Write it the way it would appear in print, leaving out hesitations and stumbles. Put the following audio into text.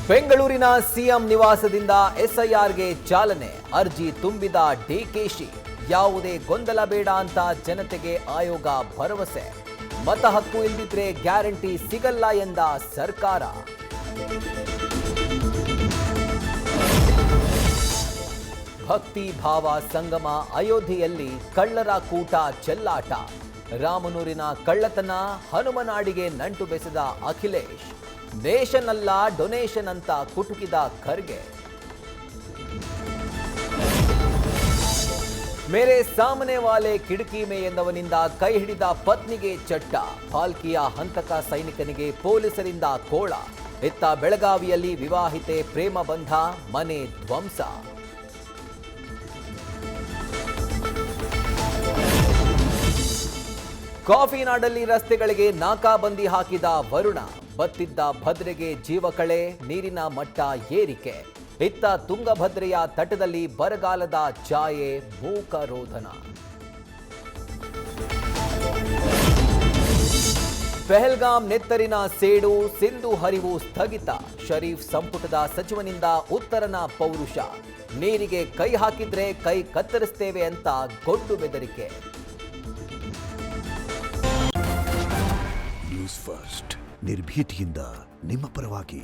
ಬೆಂಗಳೂರಿನ ಸಿಎಂ ನಿವಾಸದಿಂದ ಎಸ್ಐಆರ್ಗೆ ಚಾಲನೆ. ಅರ್ಜಿ ತುಂಬಿದ ಡಿಕೆಶಿ. ಯಾವುದೇ ಗೊಂದಲ ಬೇಡ ಅಂತ ಜನತೆಗೆ ಆಯೋಗ ಭರವಸೆ. ಮತ ಹಕ್ಕು ಇಲ್ಲದಿದ್ರೆ ಗ್ಯಾರಂಟಿ ಸಿಗಲ್ಲ ಎಂದ ಸರ್ಕಾರ. ಭಕ್ತಿ ಭಾವ ಸಂಗಮ. ಅಯೋಧ್ಯೆಯಲ್ಲಿ ಕಳ್ಳರ ಕೂಟ ಚೆಲ್ಲಾಟ. ರಾಮನೂರಿನ ಕಳ್ಳತನ. ಹನುಮನಾಡಿಗೆ ನಂಟು ಬೆಸೆದ ಅಖಿಲೇಶ್. ನೇಷನ್ ಅಲ್ಲ ಡೊನೇಷನ್ ಅಂತ ಕುಟುಕಿದ ಖರ್ಗೆ. ಮೇರೆ ಸಾಮನೆ ವಾಲೆ ಕಿಟಕಿ ಮೇ ಎಂದವನಿಂದ ಕೈ ಹಿಡಿದ ಪತ್ನಿಗೆ ಚಟ್ಟ. ಪಾಲ್ಕಿಯ ಹಂತಕ ಸೈನಿಕನಿಗೆ ಪೊಲೀಸರಿಂದ ಕೋಳ. ಇತ್ತ ಬೆಳಗಾವಿಯಲ್ಲಿ ವಿವಾಹಿತೆ ಪ್ರೇಮ ಬಂಧ. ಮನೆ ಧ್ವಂಸ. ಕಾಫಿ ನಾಡಲ್ಲಿ ರಸ್ತೆಗಳಿಗೆ ನಾಕಾಬಂದಿ ಹಾಕಿದ ವರುಣ. ಬತ್ತಿದ್ದ ಭದ್ರೆಗೆ ಜೀವಕಳೆ. ನೀರಿನ ಮಟ್ಟ ಏರಿಕೆ. ಇತ್ತ ತುಂಗಭದ್ರೆಯ ತಟದಲ್ಲಿ ಬರಗಾಲದ ಛಾಯೆ. ಮೂಕರೋಧನ. ಪೆಹಲ್ಗಾಮ್ ನೆತ್ತರಿನ ಸೇಡು. ಸಿಂಧು ಹರಿವು ಸ್ಥಗಿತ. ಶರೀಫ್ ಸಂಪುಟದ ಸಚಿವನಿಂದ ಉತ್ತರನ ಪೌರುಷ. ನೀರಿಗೆ ಕೈ ಹಾಕಿದ್ರೆ ಕೈ ಕತ್ತರಿಸ್ತೇವೆ ಅಂತ ಗೊಡ್ಡು ಬೆದರಿಕೆ. ನ್ಯೂಸ್ ಫಸ್ಟ್ ನಿರ್ಭೀತಿಯಿಂದ ನಿಮ್ಮ ಪರವಾಗಿ.